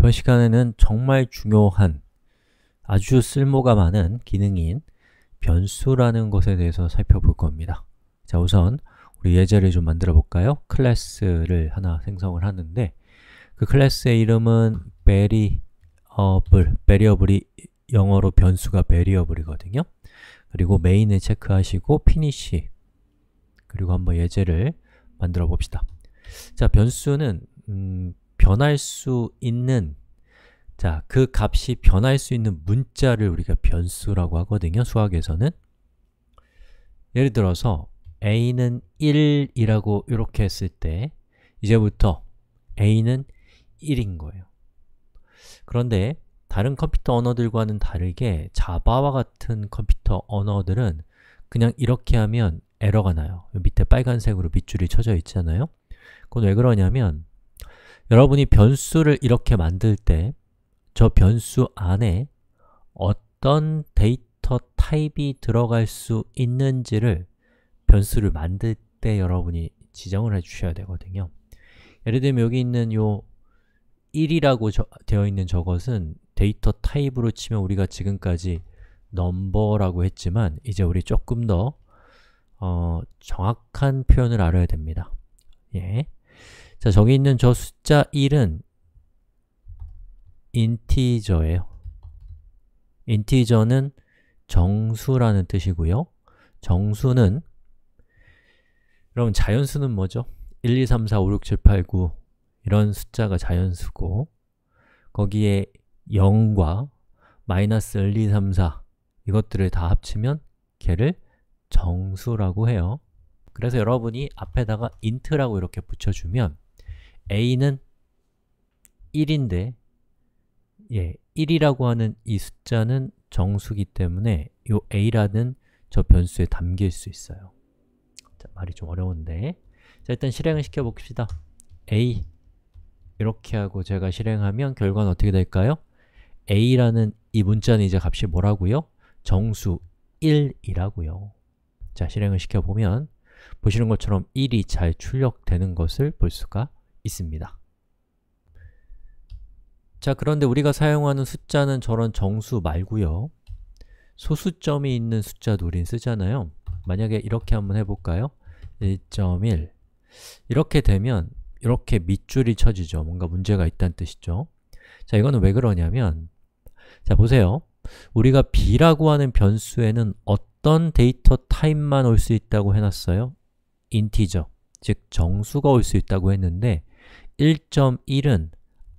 이번 시간에는 정말 중요한, 아주 쓸모가 많은 기능인 변수라는 것에 대해서 살펴볼 겁니다. 자, 우선 우리 예제를 좀 만들어 볼까요? 클래스를 하나 생성을 하는데 그 클래스의 이름은 variable이 영어로 변수가 variable이거든요. 그리고 메인을 체크하시고 finish, 그리고 한번 예제를 만들어 봅시다. 자, 변수는 변할 수 있는, 자, 그 값이 변할 수 있는 문자를 우리가 변수라고 하거든요, 수학에서는. 예를 들어서 a는 1이라고 이렇게 했을 때 이제부터 a는 1인 거예요. 그런데 다른 컴퓨터 언어들과는 다르게 자바와 같은 컴퓨터 언어들은 그냥 이렇게 하면 에러가 나요. 밑에 빨간색으로 밑줄이 쳐져 있잖아요. 그건 왜 그러냐면 여러분이 변수를 이렇게 만들 때 저 변수 안에 어떤 데이터 타입이 들어갈 수 있는지를 변수를 만들 때 여러분이 지정을 해 주셔야 되거든요. 예를 들면 여기 있는 요 1이라고 되어 있는 저것은 데이터 타입으로 치면 우리가 지금까지 넘버라고 했지만 이제 우리 조금 더 정확한 표현을 알아야 됩니다. 예. 자, 저기 있는 저 숫자 1은 인티저예요. 인티저는 정수라는 뜻이고요. 정수는, 그럼 자연수는 뭐죠? 1, 2, 3, 4, 5, 6, 7, 8, 9 이런 숫자가 자연수고 거기에 0과 마이너스 1, 2, 3, 4 이것들을 다 합치면 걔를 정수라고 해요. 그래서 여러분이 앞에다가 int라고 이렇게 붙여주면 a는 1인데 1이라고 하는 이 숫자는 정수기 때문에 이 a라는 저 변수에 담길 수 있어요. 자, 말이 좀 어려운데 자, 일단 실행을 시켜봅시다. a 이렇게 하고 제가 실행하면 결과는 어떻게 될까요? a라는 이 문자는 이제 값이 뭐라고요? 정수 1이라고요. 자, 실행을 시켜보면 보시는 것처럼 1이 잘 출력되는 것을 볼 수가 있습니다. 자, 그런데 우리가 사용하는 숫자는 저런 정수 말고요. 소수점이 있는 숫자도 우린 쓰잖아요. 만약에 이렇게 한번 해볼까요? 1.1 이렇게 되면 이렇게 밑줄이 쳐지죠. 뭔가 문제가 있다는 뜻이죠. 자, 이거는 왜 그러냐면 자, 보세요. 우리가 b라고 하는 변수에는 어떤 데이터 타입만 올 수 있다고 해놨어요? 인티저, 즉 정수가 올 수 있다고 했는데 1.1은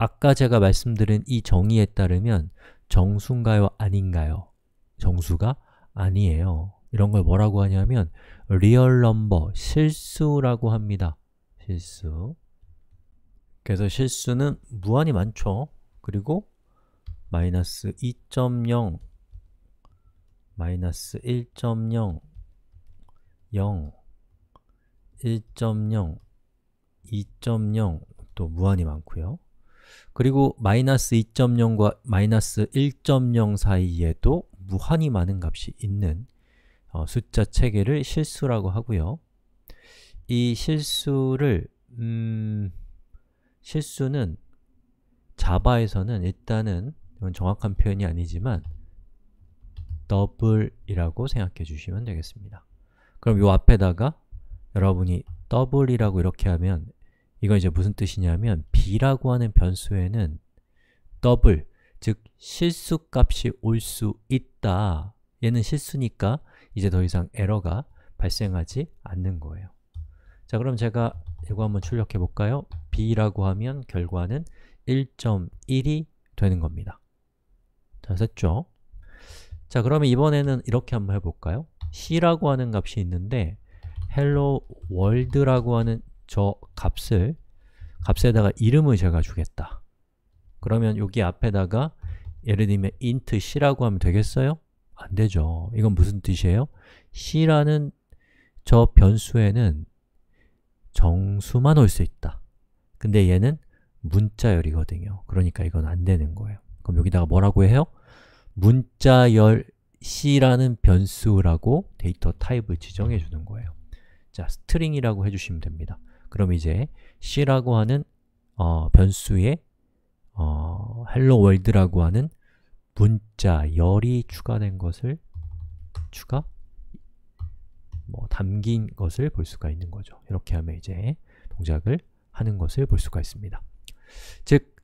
아까 제가 말씀드린 이 정의에 따르면 정수인가요? 아닌가요? 정수가 아니에요. 이런 걸 뭐라고 하냐면 real number, 실수라고 합니다. 실수. 그래서 실수는 무한히 많죠. 그리고 마이너스 2.0, 마이너스 1.0, 0, 1.0, 2.0 또 무한히 많고요. 그리고 마이너스 2.0과 마이너스 1.0 사이에도 무한히 많은 값이 있는 숫자 체계를 실수라고 하고요. 이 실수는 자바에서는 일단은 이건 정확한 표현이 아니지만 더블이라고 생각해 주시면 되겠습니다. 그럼 이 앞에다가 여러분이 더블이라고 이렇게 하면 이건 이제 무슨 뜻이냐면 b라고 하는 변수에는 더블, 즉 실수값이 올 수 있다. 얘는 실수니까 이제 더 이상 에러가 발생하지 않는 거예요. 자, 그럼 제가 이거 한번 출력해 볼까요? b라고 하면 결과는 1.1이 되는 겁니다. 자, 됐죠? 자, 그러면 이번에는 이렇게 한번 해볼까요? c라고 하는 값이 있는데 hello world라고 하는 저 값에다가 이름을 제가 주겠다. 그러면 여기 앞에다가 예를 들면 int c라고 하면 되겠어요? 안 되죠. 이건 무슨 뜻이에요? c라는 저 변수에는 정수만 올 수 있다. 근데 얘는 문자열이거든요. 그러니까 이건 안 되는 거예요. 그럼 여기다가 뭐라고 해요? 문자열 c라는 변수라고 데이터 타입을 지정해 주는 거예요. 자, 스트링이라고 해주시면 됩니다. 그럼 이제 c라고 하는 변수의 hello world라고 하는 문자, 열이 추가된 것을 담긴 것을 볼 수가 있는 거죠. 이렇게 하면 이제 동작을 하는 것을 볼 수가 있습니다. 즉,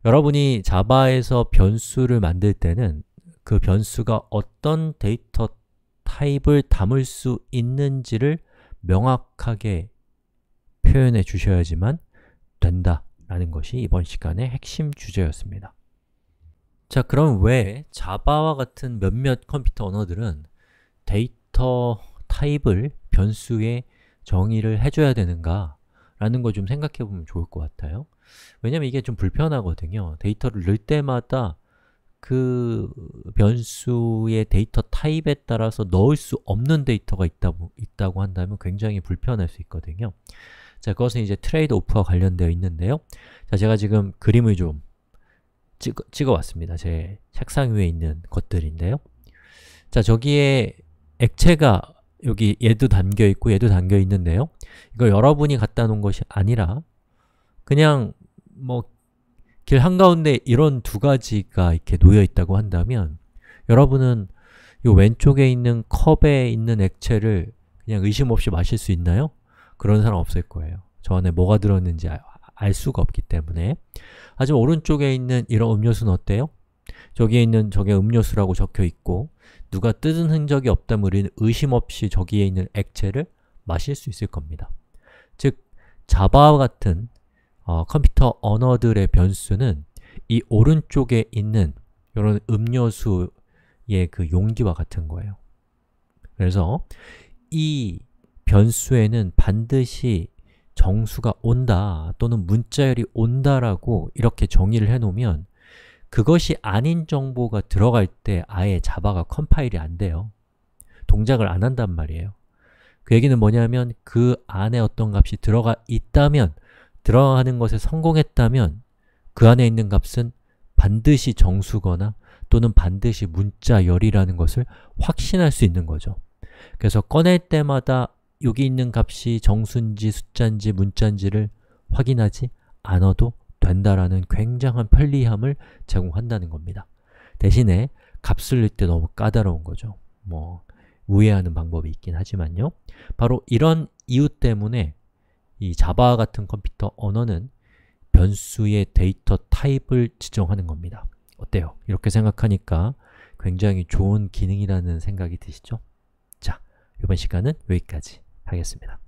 여러분이 자바에서 변수를 만들 때는 그 변수가 어떤 데이터 타입을 담을 수 있는지를 명확하게 표현해 주셔야지만 된다라는 것이 이번 시간의 핵심 주제였습니다. 자, 그럼 왜 자바와 같은 몇몇 컴퓨터 언어들은 데이터 타입을 변수에 정의를 해줘야 되는가 라는 걸 좀 생각해 보면 좋을 것 같아요. 왜냐면 이게 좀 불편하거든요. 데이터를 넣을 때마다 그 변수의 데이터 타입에 따라서 넣을 수 없는 데이터가 있다고 한다면 굉장히 불편할 수 있거든요. 자, 그것은 이제 트레이드 오프와 관련되어 있는데요. 자, 제가 지금 그림을 좀 찍어 왔습니다. 제 책상 위에 있는 것들인데요. 자, 저기에 액체가 여기 얘도 담겨 있고 얘도 담겨 있는데요. 이걸 여러분이 갖다 놓은 것이 아니라 그냥 길 한가운데 이런 두 가지가 이렇게 놓여 있다고 한다면 여러분은 이 왼쪽에 있는 컵에 있는 액체를 그냥 의심 없이 마실 수 있나요? 그런 사람 없을 거예요. 저 안에 뭐가 들었는지 알 수가 없기 때문에. 하지만 오른쪽에 있는 이런 음료수는 어때요? 저기에 있는 저게 음료수라고 적혀 있고 누가 뜯은 흔적이 없다면 우리는 의심 없이 저기에 있는 액체를 마실 수 있을 겁니다. 즉, 자바와 같은 컴퓨터 언어들의 변수는 이 오른쪽에 있는 이런 음료수의 그 용기와 같은 거예요. 그래서 이 변수에는 반드시 정수가 온다 또는 문자열이 온다라고 이렇게 정의를 해놓으면 그것이 아닌 정보가 들어갈 때 아예 자바가 컴파일이 안 돼요. 동작을 안 한단 말이에요. 그 얘기는 뭐냐면 그 안에 어떤 값이 들어가 있다면 들어가는 것에 성공했다면 그 안에 있는 값은 반드시 정수거나 또는 반드시 문자열이라는 것을 확신할 수 있는 거죠. 그래서 꺼낼 때마다 여기 있는 값이 정수인지 숫자인지 문자인지를 확인하지 않아도 된다라는 굉장한 편리함을 제공한다는 겁니다. 대신에 값을 넣을 때 너무 까다로운 거죠. 우회하는 방법이 있긴 하지만요. 바로 이런 이유 때문에 이 자바 같은 컴퓨터 언어는 변수의 데이터 타입을 지정하는 겁니다. 어때요? 이렇게 생각하니까 굉장히 좋은 기능이라는 생각이 드시죠? 자, 이번 시간은 여기까지 하겠습니다.